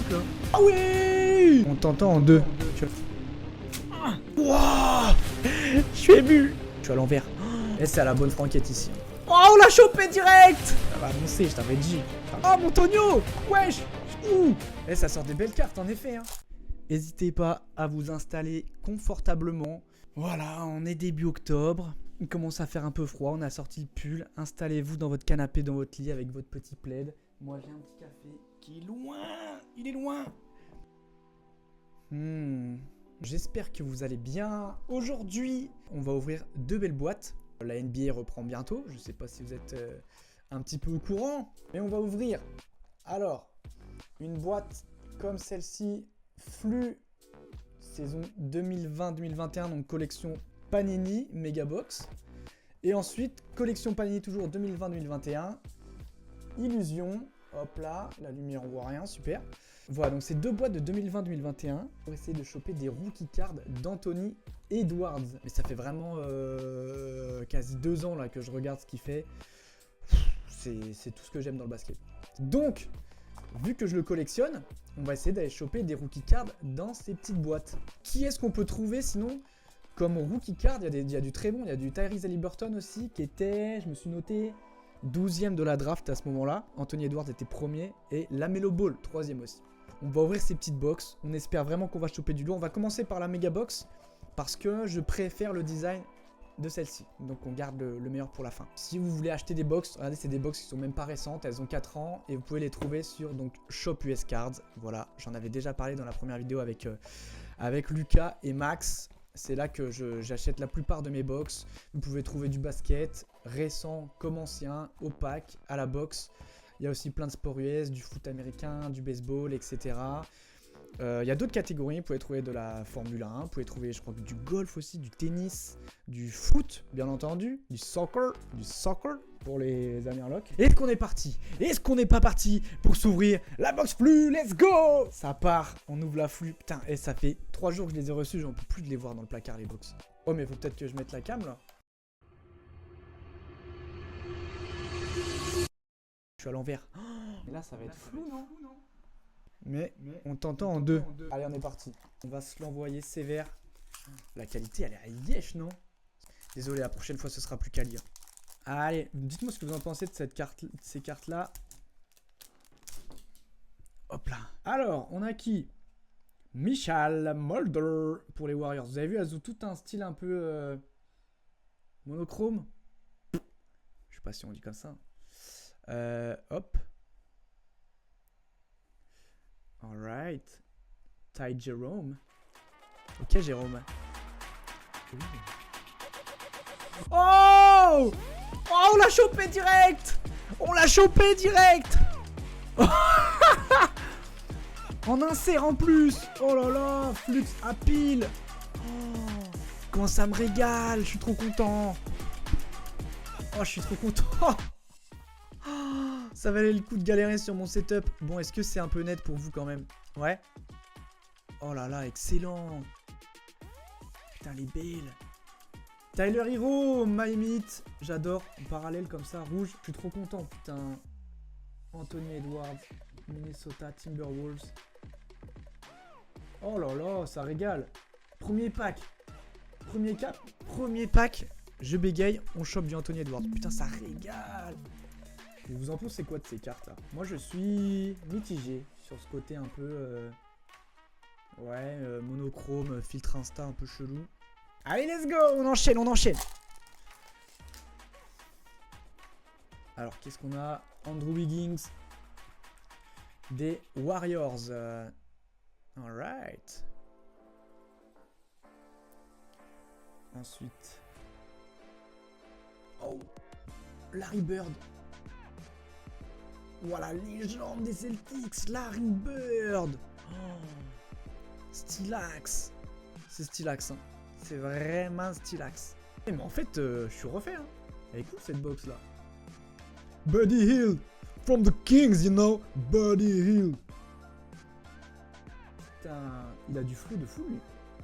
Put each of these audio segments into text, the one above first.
truc là. Ah oui. On t'entend en deux. Wouah. Je suis ému. Je suis à l'envers. Et c'est à la bonne franquette ici. Oh, on l'a chopé direct. Ça va annoncer, je t'avais dit. Oh, mon Tonio. Wesh. Ouh. Et ça sort des belles cartes en effet. N'hésitez pas à vous installer confortablement. Voilà, on est début octobre. Il commence à faire un peu froid. On a sorti le pull. Installez-vous dans votre canapé, dans votre lit avec votre petit plaid. Moi, j'ai un petit café qui est loin. Il est loin. J'espère que vous allez bien. Aujourd'hui, on va ouvrir 2 belles boîtes. La NBA reprend bientôt. Je ne sais pas si vous êtes un petit peu au courant. Mais on va ouvrir. Alors, une boîte comme celle-ci. Flux saison 2020-2021, donc collection Panini Megabox. Et ensuite, collection Panini toujours 2020-2021. Illusion. Hop là, la lumière on voit rien, super. Voilà, donc c'est 2 boîtes de 2020-2021 pour essayer de choper des rookie cards d'Anthony Edwards. Mais ça fait vraiment quasi 2 ans là que je regarde ce qu'il fait. C'est tout ce que j'aime dans le basket. Donc, vu que je le collectionne, on va essayer d'aller choper des rookie cards dans ces petites boîtes. Qui est-ce qu'on peut trouver sinon comme rookie card? Il y a du très bon, il y a du Tyrese Haliburton aussi qui était, je me suis noté, 12e de la draft à ce moment-là. Anthony Edwards était premier et LaMelo Ball 3e aussi. On va ouvrir ces petites box. On espère vraiment qu'on va choper du lourd. On va commencer par la méga box parce que je préfère le design de celle-ci. Donc on garde le meilleur pour la fin. Si vous voulez acheter des box, regardez, c'est des box qui sont même pas récentes, elles ont 4 ans et vous pouvez les trouver sur donc Shop US Cards. Voilà, j'en avais déjà parlé dans la première vidéo avec Lucas et Max. C'est là que j'achète la plupart de mes box. Vous pouvez trouver du basket, récent comme ancien, opaque, à la box. Il y a aussi plein de sports US, du foot américain, du baseball, etc. Il y a d'autres catégories, vous pouvez trouver de la Formule 1, vous pouvez trouver je crois du golf aussi, du tennis, du foot bien entendu, du soccer pour les Amerlocs. Est-ce qu'on est parti? Est-ce qu'on n'est pas parti pour s'ouvrir la box flux? Let's go! Ça part, on ouvre la flux, putain, et ça fait 3 jours que je les ai reçus, j'en peux plus de les voir dans le placard les box. Oh mais faut peut-être que je mette la cam là. Je suis à l'envers. Oh, là ça va être flou non? Mais on t'entend en deux. Allez, on est parti. On va se l'envoyer sévère. La qualité, elle est yesh, non? Désolé, la prochaine fois, ce sera plus quali. Allez, dites-moi ce que vous en pensez de ces cartes-là. Hop là. Alors, on a qui? Michal Mulder pour les Warriors. Vous avez vu, elles ont tout un style un peu monochrome. Je sais pas si on dit comme ça. Hop. Alright. Ty Jerome. Ok, Jérôme. Oh! Oh, on l'a chopé direct! On l'a chopé direct! En insert en plus! Oh là là! Flux à pile! Oh, comment ça me régale! Je suis trop content! Oh, je suis trop content! Ça valait le coup de galérer sur mon setup. Bon, est-ce que c'est un peu net pour vous quand même? Ouais. Oh là là, excellent. Putain, les belles. Tyler Hero, My Meat. J'adore. En parallèle comme ça, rouge. Je suis trop content, putain. Anthony Edwards, Minnesota Timberwolves. Oh là là, ça régale. Premier pack. Premier pack. Je bégaye, on chope du Anthony Edwards. Putain, ça régale. Et vous en pensez quoi de ces cartes là? Moi je suis mitigé sur ce côté un peu monochrome, filtre Insta un peu chelou. Allez let's go, on enchaîne. Alors qu'est-ce qu'on a? Andrew Wiggins des Warriors. Alright. Ensuite. Oh, Larry Bird. Voilà, légende des Celtics, Larry Bird. Oh, Stylax. C'est Stylax, hein. C'est vraiment Stylax. Mais en fait, je suis refait, hein. Elle est cool cette box là. Buddy Hield, from the Kings, you know. Buddy Hield. Putain, il a du flou de fou lui.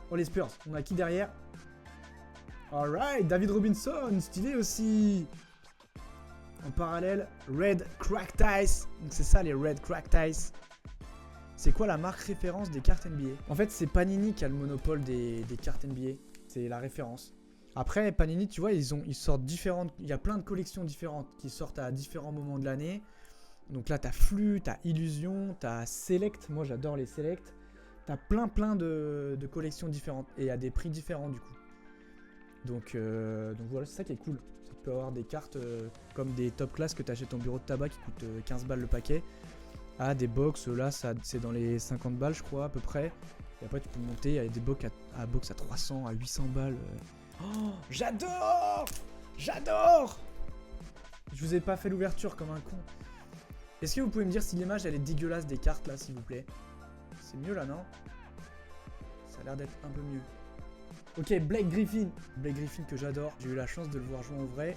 Oh les Spurs, on a qui derrière? Alright, David Robinson, stylé aussi. En parallèle, Red Cracked Ice. Donc c'est ça les Red Cracked Ice. C'est quoi la marque référence des cartes NBA? En fait, c'est Panini qui a le monopole des cartes NBA. C'est la référence. Après, Panini, tu vois, ils sortent différentes... Il y a plein de collections différentes qui sortent à différents moments de l'année. Donc là, t'as Flux, t'as Illusion, t'as Select. Moi, j'adore les Select. T'as plein de collections différentes. Et à des prix différents, du coup. Donc voilà, c'est ça qui est cool. Tu peux avoir des cartes comme des top class que t'achètes en bureau de tabac qui coûtent 15 balles le paquet. Ah, des box, là, c'est dans les 50 balles, je crois, à peu près. Et après, tu peux monter à des box à 300, à 800 balles. Oh, j'adore! J'adore! Je vous ai pas fait l'ouverture comme un con. Est-ce que vous pouvez me dire si l'image, elle est dégueulasse des cartes, là, s'il vous plaît? C'est mieux, là, non? Ça a l'air d'être un peu mieux. Ok, Blake Griffin. Blake Griffin que j'adore. J'ai eu la chance de le voir jouer en vrai.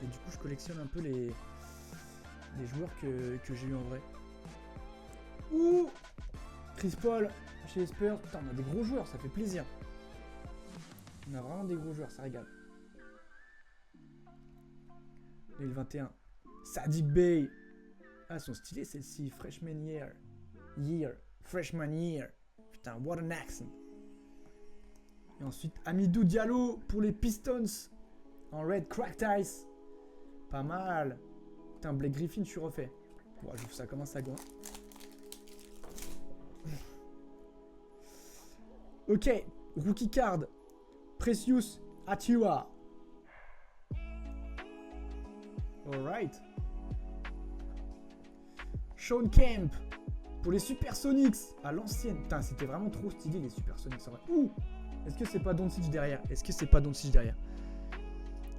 Et du coup, je collectionne un peu les joueurs que j'ai eu en vrai. Ouh, Chris Paul chez les Spurs. Putain, on a des gros joueurs, ça fait plaisir. On a vraiment des gros joueurs, ça régale. 2021. Saddiq Bey. Ah, elles sont stylées celles-ci. Freshman year. Freshman year. Putain, what an accent. Et ensuite, Hamidou Diallo pour les Pistons. En red cracked ice. Pas mal. Putain, Blake Griffin, je suis refait. Bon, ça commence à go. Ok, rookie card. Precious Achiuwa. Alright. Sean Kemp pour les Supersonics à l'ancienne. Putain, c'était vraiment trop stylé les Supersonics en vrai. Ouh, est-ce que c'est pas Doncic derrière?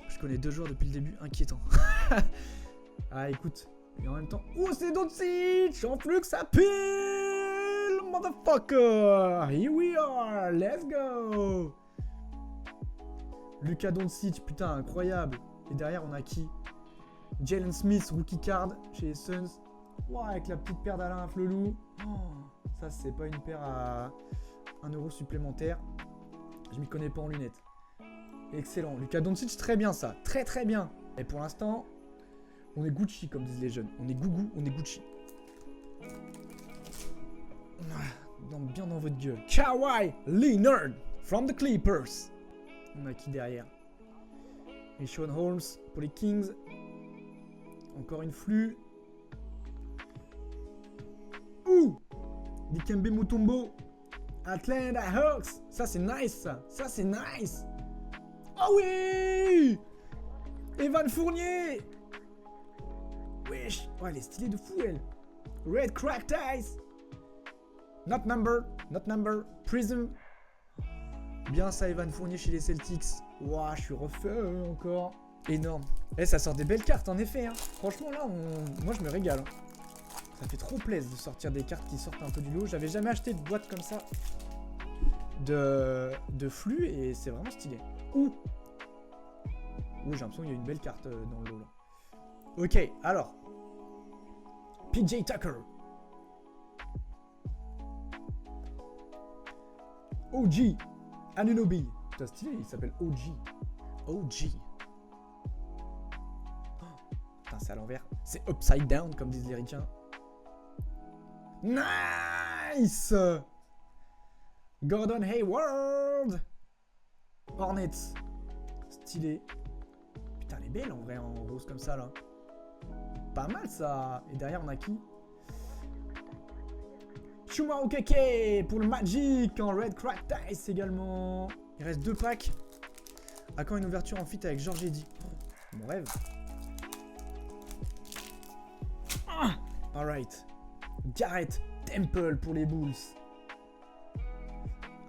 Je connais deux joueurs depuis le début, inquiétant. Ah, écoute. Et en même temps... Oh, c'est Doncic en flux à pile, motherfucker. Here we are, let's go. Luka Doncic, putain, incroyable. Et derrière, on a qui? Jalen Smith, rookie card chez les Suns. Wow, avec la petite paire d'Alain Flelou. Oh, ça, c'est pas une paire à 1 euro supplémentaire. Je m'y connais pas en lunettes. Excellent. Luka Doncic, très bien ça. Très très bien. Et pour l'instant, on est Gucci, comme disent les jeunes. On est gougou, on est Gucci. Bien dans votre gueule. Kawhi Leonard from the Clippers. On a qui derrière? Et Sean Holmes pour les Kings. Encore une flux. Ouh, Dikembe Mutombo. Atlanta Hawks. Ça c'est nice ça. Ça c'est nice. Oh oui, Evan Fournier. Wesh. Ouais, elle est stylée de fou elle. Red cracked ice. Not number. Prism. Bien ça, Evan Fournier chez les Celtics. Ouah, je suis refait encore. Énorme. Eh, ça sort des belles cartes en effet. Hein. Franchement là, moi je me régale. Hein. Ça fait trop plaisir de sortir des cartes qui sortent un peu du lot. J'avais jamais acheté de boîte comme ça de flux et c'est vraiment stylé. Ouh, j'ai l'impression qu'il y a une belle carte dans le lot là. Ok, alors. PJ Tucker. OG. Anunoby. Putain, stylé, il s'appelle OG. OG. Oh, putain, c'est à l'envers. C'est upside down, comme disent les ricains. Nice! Gordon Hayward. Hornets. Stylé. Putain, elle est belle en vrai, en rose comme ça, là. Pas mal, ça. Et derrière, on a qui? Chuma Okeke pour le Magic en Red Cracked Ice également. Il reste 2 packs. À quand une ouverture en fit avec Georges Eddy? Oh, mon rêve. Ah, alright. Garrett Temple pour les Bulls.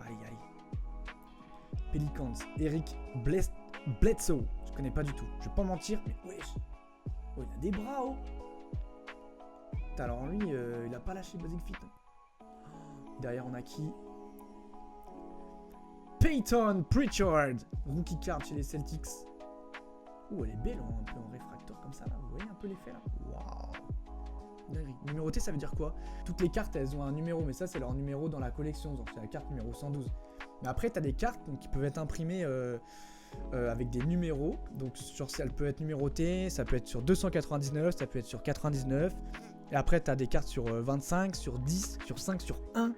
Aïe aïe. Pelicans. Eric Bledsoe. Je connais pas du tout. Je vais pas mentir, mais wesh. Oh, il a des bras, oh. Putain, alors lui, il a pas lâché Basic Fit. Derrière, on a qui? Peyton Pritchard, rookie card chez les Celtics. Ouh, elle est belle, un peu en réfracteur comme ça, là. Vous voyez un peu l'effet, là? Waouh! Numéroté, ça veut dire quoi? Toutes les cartes, elles ont un numéro, mais ça, c'est leur numéro dans la collection. Donc, c'est la carte numéro 112. Mais après, tu as des cartes donc, qui peuvent être imprimées avec des numéros. Donc, sur, elle peut être numérotée, ça peut être sur 299, ça peut être sur 99. Et après, tu as des cartes sur 25, sur 10, sur 5, sur 1.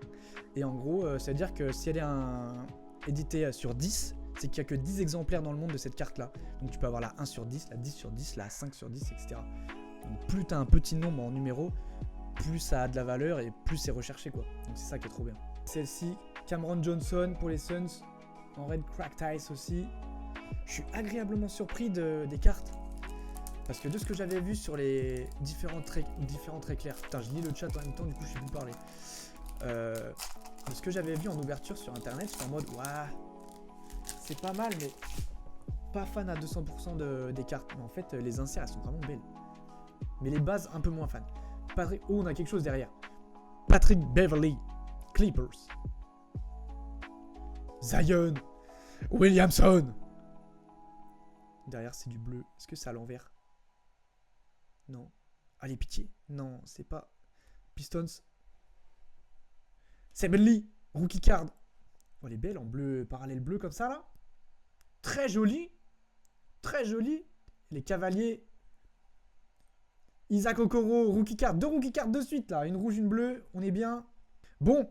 Et en gros, ça veut dire que si elle est éditée sur 10, c'est qu'il n'y a que 10 exemplaires dans le monde de cette carte-là. Donc tu peux avoir la 1 sur 10, la 10 sur 10, la 5 sur 10, etc. Donc plus tu as un petit nombre en numéros, plus ça a de la valeur et plus c'est recherché, quoi. Donc c'est ça qui est trop bien. Celle-ci, Cameron Johnson pour les Suns, en Red Cracked Ice aussi. Je suis agréablement surpris des cartes. Parce que de ce que j'avais vu sur les différents traits clairs, putain, je lis le chat en même temps, du coup je sais plus parler. De ce que j'avais vu en ouverture sur internet, j'étais en mode, ouah, c'est pas mal, mais pas fan à 200% des cartes. Mais en fait, les inserts, elles sont vraiment belles. Mais les bases, un peu moins fan. Patrick, oh, on a quelque chose derrière. Patrick Beverly, Clippers. Zion Williamson. Derrière, c'est du bleu. Est-ce que c'est à l'envers? Non. Allez, pitié. Non, c'est pas. Pistons. Sebenly, rookie card. Oh, elle est belle en bleu, parallèle bleu comme ça, là. Très jolie. Très jolie. Les Cavaliers. Isaac Okoro, rookie card. 2 rookie cards de suite, là. Une rouge, une bleue. On est bien. Bon.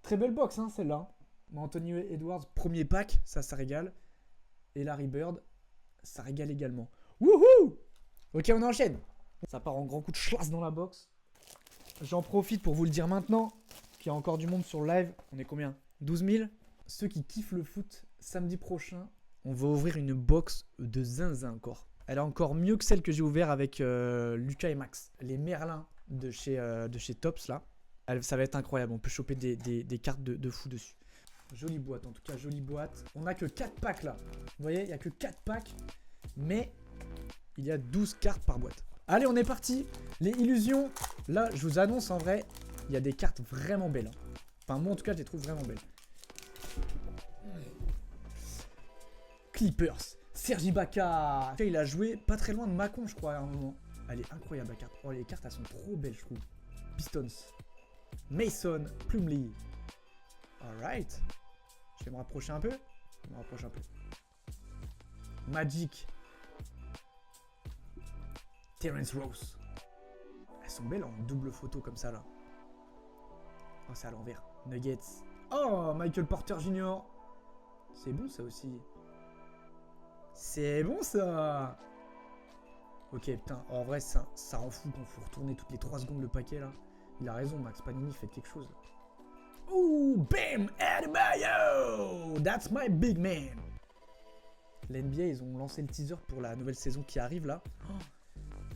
Très belle box, hein, celle-là. Anthony Edwards, premier pack. Ça régale. Et Larry Bird. Ça régale également. Wouhou! Ok, on enchaîne. Ça part en grand coup de chlasse dans la box. J'en profite pour vous le dire maintenant qu'il y a encore du monde sur le live. On est combien? 12 000. Ceux qui kiffent le foot, samedi prochain, on va ouvrir une box de zinzin encore. Elle est encore mieux que celle que j'ai ouverte avec Lucas et Max. Les Merlins de chez Tops, là. Ça va être incroyable. On peut choper des cartes de fou dessus. Jolie boîte, en tout cas, jolie boîte. On n'a que 4 packs, là. Vous voyez, il n'y a que 4 packs. Mais il y a 12 cartes par boîte. Allez, on est parti. Les illusions. Là, je vous annonce, en vrai, il y a des cartes vraiment belles. Enfin, moi, en tout cas, je les trouve vraiment belles. Clippers. Serge Ibaka. Il a joué pas très loin de Mâcon, je crois, à un moment. Elle est incroyable, la carte. Oh, les cartes, elles sont trop belles, je trouve. Pistons. Mason Plumlee. Alright. Je vais me rapprocher un peu. Je me rapproche un peu. Magic. Terrence Rose. Elles sont belles en double photo comme ça, là. Oh, c'est à l'envers. Nuggets. Oh, Michael Porter Jr. C'est bon, ça aussi. C'est bon, ça. Ok, putain. En vrai, ça rend fou quand il faut retourner toutes les 3 secondes le paquet, là. Il a raison, Max Panini, faites quelque chose. Ouh, bam, Adebayo. That's my big man. L'NBA, ils ont lancé le teaser pour la nouvelle saison qui arrive, là. Oh,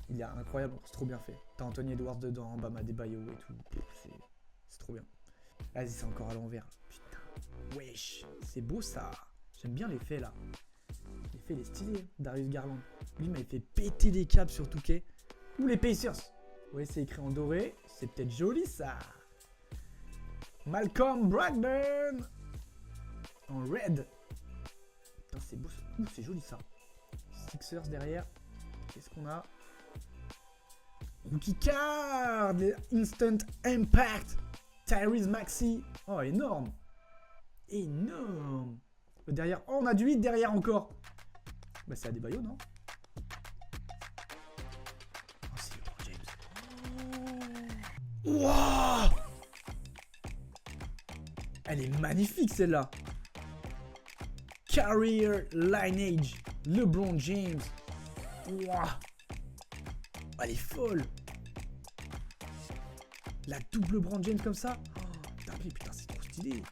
il est incroyable, c'est trop bien fait. T'as Anthony Edwards dedans, Bam Adebayo et tout. C'est trop bien. Vas-y, c'est encore à l'envers. Putain, wesh, c'est beau ça. J'aime bien l'effet là. L'effet, il est stylé. Darius Garland. Lui, il m'avait fait péter des câbles sur Touquet. Ou les Pacers. Ouais, c'est écrit en doré. C'est peut-être joli ça. Malcolm Brogdon. En red. Putain, c'est beau. Ouh, c'est joli ça. Sixers derrière. Qu'est-ce qu'on a? Rookie card. Instant Impact. Tyrese Maxey. Oh, énorme. Énorme. Derrière. Oh, on a du 8 derrière encore. Bah, c'est Adebayo, non? Oh, c'est LeBron James. Wouah! Elle est magnifique, celle-là. Career Lineage. LeBron James. Wouah! Elle est folle. La double LeBron James comme ça. Oh, putain, c'est trop stylé.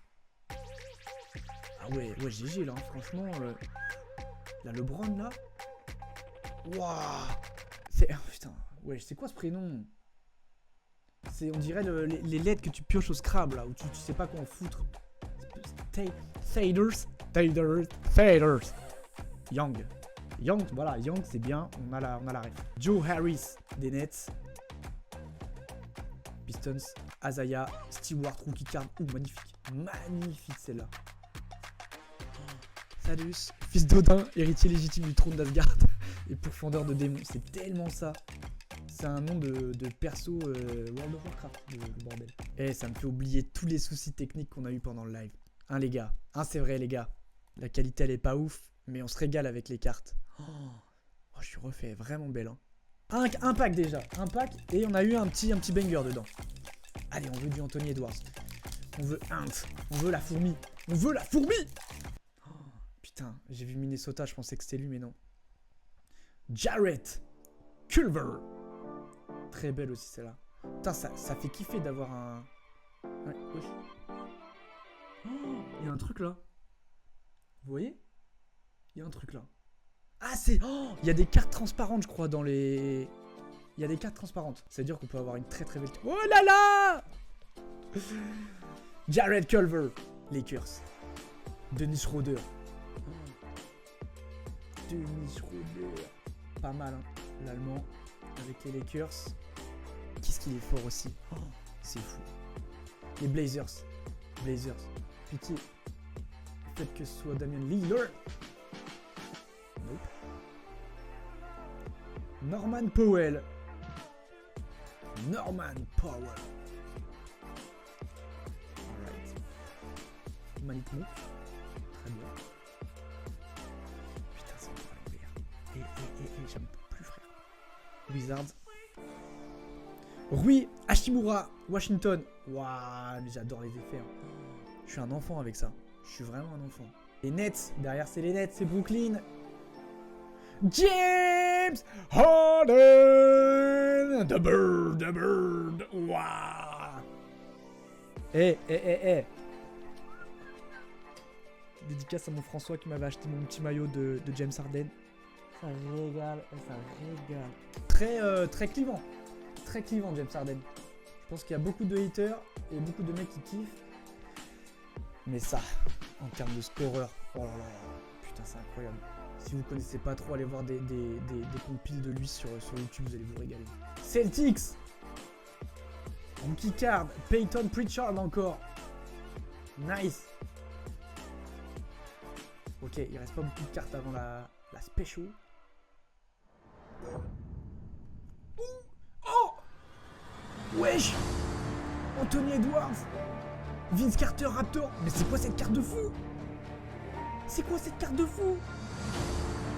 Ah ouais, GG là, hein, franchement. La LeBron là. Waouh. C'est. Oh, putain, ouais, c'est quoi ce prénom? C'est, on dirait les lettres que tu pioches au Scrabble là, où tu sais pas quoi en foutre. Faders. Young, voilà, Young c'est bien, on a la ref. Joe Harris des Nets. Pistons, Azaya, Stewart, rookie card. Ouh, magnifique. Magnifique celle-là. Salus, fils d'Odin, héritier légitime du trône d'Asgard et pourfendeur de démons. C'est tellement ça. C'est un nom de perso World of Warcraft, le bordel. Et ça me fait oublier tous les soucis techniques qu'on a eu pendant le live. Hein, les gars. Hein, c'est vrai, les gars. La qualité, elle est pas ouf, mais on se régale avec les cartes. Oh, je suis refait. Vraiment belle, hein. Un pack déjà. Un pack. Et on a eu un petit banger dedans. Allez, on veut du Anthony Edwards. On veut Ant. On veut la fourmi. On veut la fourmi. Oh, putain, j'ai vu Minnesota, je pensais que c'était lui, mais non. Jarrett Culver. Très belle aussi celle-là. Putain, ça fait kiffer d'avoir un... Ouais, wesh. Oh, il y a un truc là. Vous voyez? Il y a un truc là. Ah, c'est... Oh, il y a des cartes transparentes, je crois, dans les... Il y a des cartes transparentes. C'est-à-dire qu'on peut avoir une très très belle... Oh là là! Jarrett Culver. Lakers. Dennis Schroeder. Dennis Schroeder. Pas mal, hein, l'allemand. Avec les Lakers. Qu'est-ce qu'il est fort aussi. Oh, c'est fou. Les Blazers. Blazers. Pitié. Peut-être que ce soit Damian Lillard. Nope. Norman Powell. Norman Powell. Alright. Malik Monk. Très bien. Putain, c'est incroyable. Et j'aime plus, frère. Wizards. Rui Hachimura. Washington. Waouh, mais j'adore les effets. Hein. Je suis un enfant avec ça. Je suis vraiment un enfant. Les Nets. Derrière, c'est les Nets. C'est Brooklyn. James Harden. The Bird. The Bird. Waouh. Eh. Dédicace à mon François qui m'avait acheté mon petit maillot de James Harden. Ça régale. Ça régale. Très clivant. Très clivant, James Harden. Je pense qu'il y a beaucoup de haters et beaucoup de mecs qui kiffent. Mais ça, en termes de scoreur, oh là là, putain, c'est incroyable. Si vous connaissez pas trop, allez voir des compiles de lui sur YouTube, vous allez vous régaler. Celtics. Rookie card. Peyton Pritchard encore. Nice. Ok, il reste pas beaucoup de cartes avant la special. Oh. Wesh. Anthony Edwards. Vince Carter Raptor. Mais c'est quoi cette carte de fou? C'est quoi cette carte de fou?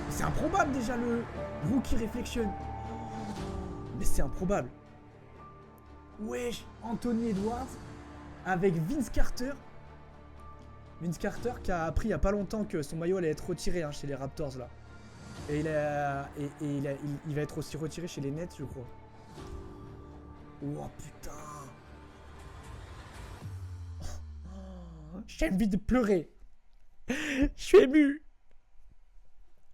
C'est improbable déjà le Rookie Reflection. Mais c'est improbable. Wesh, Anthony Edwards avec Vince Carter. Vince Carter qui a appris il y a pas longtemps que son maillot allait être retiré hein, chez les Raptors là. Et il va être aussi retiré chez les Nets je crois. Oh putain. J'ai envie de pleurer. Je suis ému.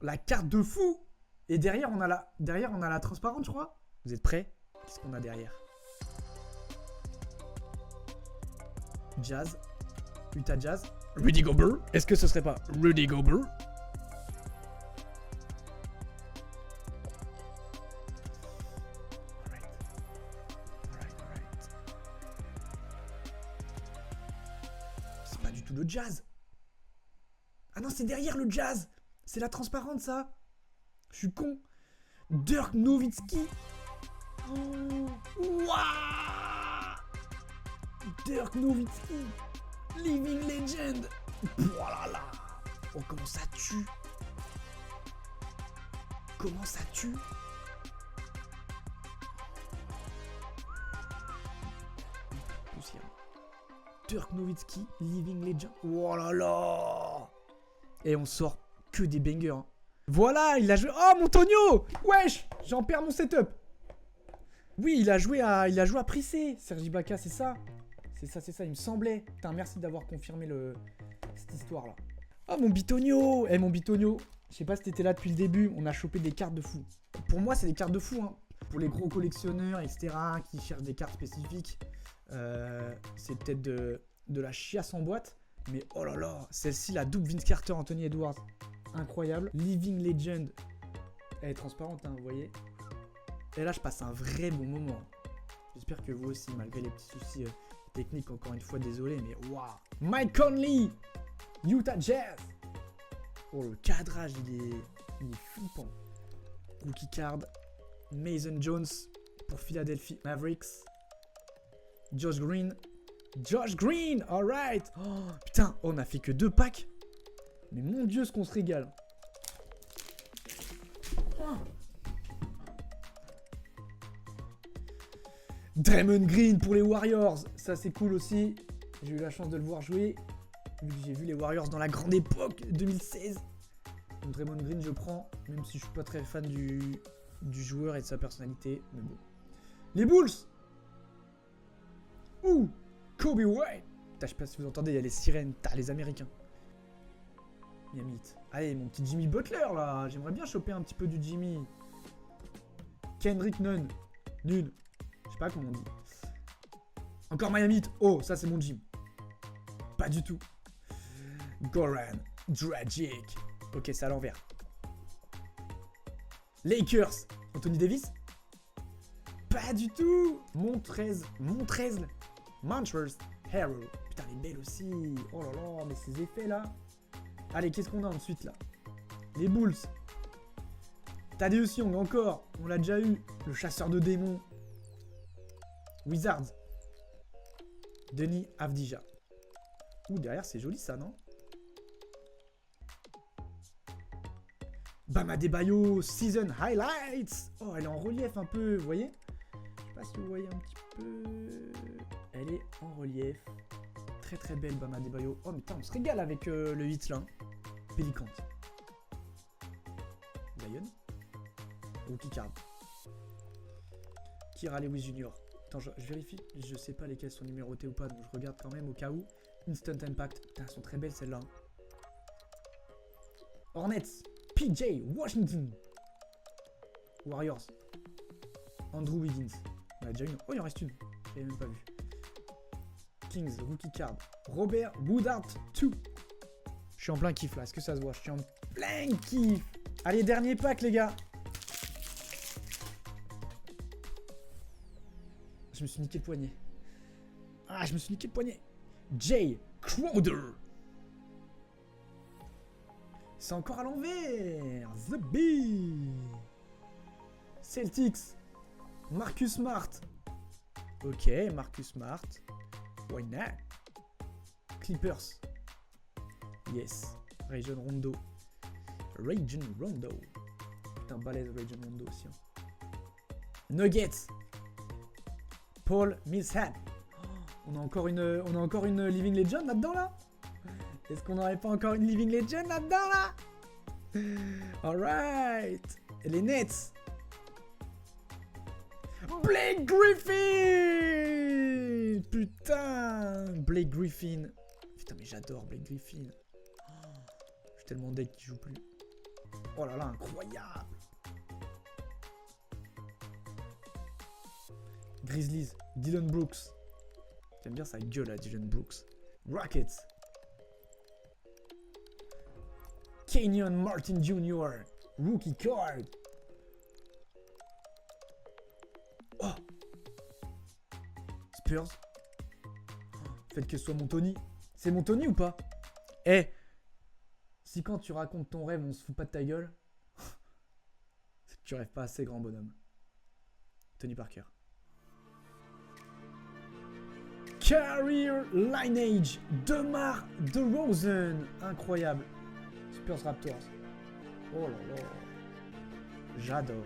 La carte de fou. Et derrière on a la transparente je crois. Vous êtes prêts? Qu'est-ce qu'on a derrière? Jazz. Utah Jazz. Rudy Gobert. Est-ce que ce serait pas Rudy Gobert? Alright. C'est pas du tout le Jazz. Ah non, c'est derrière le Jazz. C'est la transparente ça. Je suis con. Dirk Nowitzki. Oh. Wow. Dirk Nowitzki. Living Legend. Oh là là. Oh comment ça tue. Comment ça tue. Poussière. Dirk Nowitzki, Living Legend. Oh là là. Et on sort que des bangers. Hein. Voilà, il a joué. Oh mon Tonio. Wesh, j'en perds mon setup. Oui, il a joué à Prissé, Serge Ibaka, c'est ça. C'est ça, il me semblait. Putain, merci d'avoir confirmé cette histoire-là. Ah, mon Bitonio. Mon Bitonio. Je sais pas si t'étais là depuis le début, on a chopé des cartes de fou. Pour moi, c'est des cartes de fou, hein. Pour les gros collectionneurs, etc., qui cherchent des cartes spécifiques, c'est peut-être de la chiasse en boîte. Mais oh là là, celle-ci, la double Vince Carter, Anthony Edwards. Incroyable. Living Legend. Elle est transparente, hein, vous voyez. Et là, je passe un vrai bon moment. J'espère que vous aussi, malgré les petits soucis techniques, encore une fois, désolé, mais waouh. Mike Conley, Utah Jazz. Oh, le cadrage, il est flippant. Rookie card, Mason Jones pour Philadelphia Mavericks. Josh Green, alright. Oh, putain, on a fait que 2 packs. Mais mon Dieu, ce qu'on se régale. Oh. Draymond Green pour les Warriors. Ça, c'est cool aussi. J'ai eu la chance de le voir jouer. J'ai vu les Warriors dans la grande époque 2016. Donc Draymond Green, je prends. Même si je suis pas très fan du joueur et de sa personnalité. Mais bon. Les Bulls. Ouh, Kobe White. Putain, je sais pas si vous entendez, il y a les sirènes. T'as les Américains. Miami Heat. Allez, mon petit Jimmy Butler, là. J'aimerais bien choper un petit peu du Jimmy. Kendrick Nunn. Nunn. Je sais pas comment on dit. Encore Miami Heat. Oh, ça, c'est mon Jim. Pas du tout. Goran Dragic. Ok, c'est à l'envers. Lakers. Anthony Davis. Pas du tout. Montrez Harrell. Putain, elle est belle aussi. Oh là là, mais ces effets là. Allez, qu'est-ce qu'on a ensuite là? Les Bulls. Thaddeus Young encore. On l'a déjà eu. Le chasseur de démons. Wizards. Denis Avdija. Ouh, derrière, c'est joli ça, non? Bam Adebayo, Season Highlights. Oh, elle est en relief un peu, vous voyez? Je sais pas si vous voyez un petit peu. Elle est en relief. Très très belle, Bam Adebayo. Oh, mais putain, on se régale avec le hit là. Pélicante. Lion. Rookie card. Kira Lewis Jr. Attends, je vérifie. Je sais pas lesquelles sont numérotées ou pas, donc je regarde quand même au cas où. Instant Impact. Putain, elles sont très belles celles-là. Hornets. PJ Washington. Warriors. Andrew Wiggins. On a déjà une. Oh, il en reste une. Je l'avais même pas vu. Kings, rookie card. Robert Woodard 2. Je suis en plein kiff là. Est-ce que ça se voit? Je suis en plein kiff. Allez, dernier pack, les gars. Je me suis niqué le poignet. Ah, je me suis niqué le poignet. Jay Crowder. C'est encore à l'envers. The Bee. Celtics. Marcus Smart. Ok, Marcus Smart. Why not? Clippers. Yes. Rajon Rondo. Rajon Rondo. Putain, balèze Rajon Rondo aussi. Hein. Nuggets. Paul Millsap. Oh, on a encore une Living Legend là-dedans là? Est-ce qu'on n'aurait pas encore une Living Legend là-dedans là? Alright. Et les Nets. Blake Griffin. Putain. Blake Griffin. Putain, mais j'adore Blake Griffin. Oh, je suis tellement deck qu'il joue plus. Oh là là, incroyable. Grizzlies. Dylan Brooks. J'aime bien sa gueule à Dylan Brooks. Rockets. Kenyon Martin Jr. Rookie card. Oh. Spurs. Faites que ce soit mon Tony. C'est mon Tony ou pas? Eh. Si quand tu racontes ton rêve, on se fout pas de ta gueule, c'est que tu rêves pas assez, grand bonhomme. Tony Parker. Career Lineage. DeMar DeRozan. Incroyable. Spurs Raptors. Oh là là. J'adore.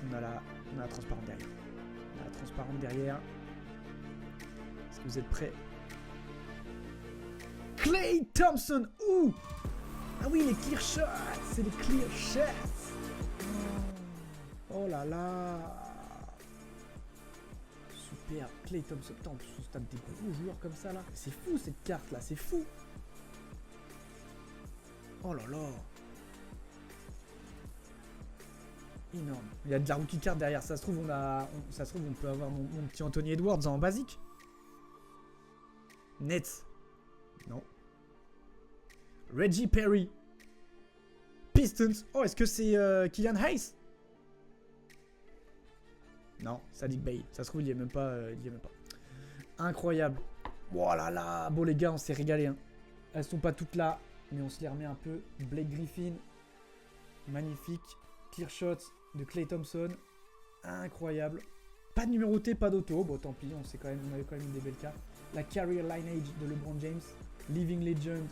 On a la transparente derrière. On a la transparente derrière. Est-ce que vous êtes prêts? Klay Thompson. Ouh. Ah oui, les clear shots. C'est les clear shots. Oh là là. Super. Klay Thompson. Putain, en plus, on se tape des gros joueurs comme ça là. C'est fou cette carte là. C'est fou. Oh là là. Énorme. Il y a de la rookie card derrière. Ça se trouve, on peut avoir mon petit Anthony Edwards en basique. Nets. Non. Reggie Perry. Pistons. Oh, est-ce que c'est Killian Hayes? Non, Sadiq Bey. Ça se trouve, il y est même pas. Incroyable. Oh là là. Bon, les gars, on s'est régalé. Hein. Elles sont pas toutes là, mais on se les remet un peu. Blake Griffin. Magnifique. Clear shot de Klay Thompson. Incroyable. Pas de numéroté, pas d'auto. Bon, tant pis, on avait quand même eu des belles cartes. La Career Lineage de LeBron James. Living Legend.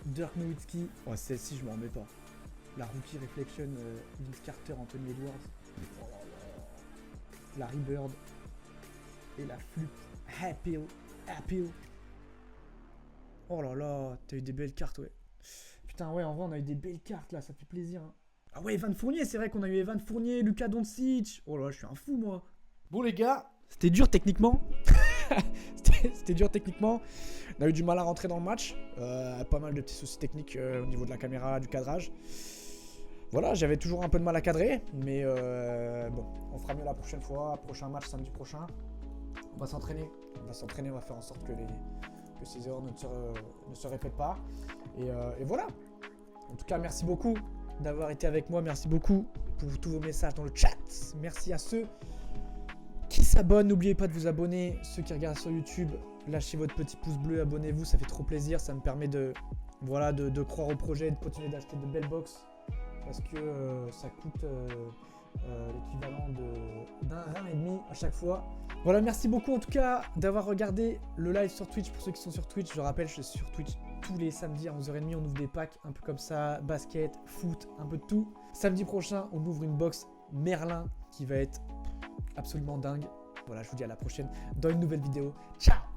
Dirk Nowitzki. Oh, celle-ci, je m'en remets pas. La Rookie Reflection Vince Carter, Anthony Edwards. Oh là là. Larry Bird. Et la flûte. Appeal. Appeal. Oh là là, t'as eu des belles cartes, ouais. Putain, ouais, en vrai, on a eu des belles cartes, là, ça fait plaisir. Hein. Ah ouais, Evan Fournier, c'est vrai qu'on a eu Evan Fournier, Luka Doncic. Oh là, je suis un fou, moi. Bon, les gars, c'était dur techniquement. C'était dur techniquement. On a eu du mal à rentrer dans le match. Pas mal de petits soucis techniques au niveau de la caméra, du cadrage. Voilà, j'avais toujours un peu de mal à cadrer. Mais bon, on fera mieux la prochaine fois. Prochain match, samedi prochain. On va s'entraîner. On va faire en sorte que ces erreurs ne se répètent pas. Et voilà. En tout cas, merci beaucoup d'avoir été avec moi. Merci beaucoup pour tous vos messages dans le chat. Merci à ceux qui s'abonnent. N'oubliez pas de vous abonner. Ceux qui regardent sur YouTube, lâchez votre petit pouce bleu, abonnez-vous. Ça fait trop plaisir. Ça me permet de croire au projet et de continuer d'acheter de belles box. Parce que ça coûte l'équivalent d'un rein et demi à chaque fois. Voilà, merci beaucoup en tout cas d'avoir regardé le live sur Twitch. Pour ceux qui sont sur Twitch, je rappelle, je suis sur Twitch tous les samedis à 11h30. On ouvre des packs un peu comme ça, basket, foot, un peu de tout. Samedi prochain, on ouvre une box Merlin qui va être absolument dingue. Voilà, je vous dis à la prochaine dans une nouvelle vidéo. Ciao!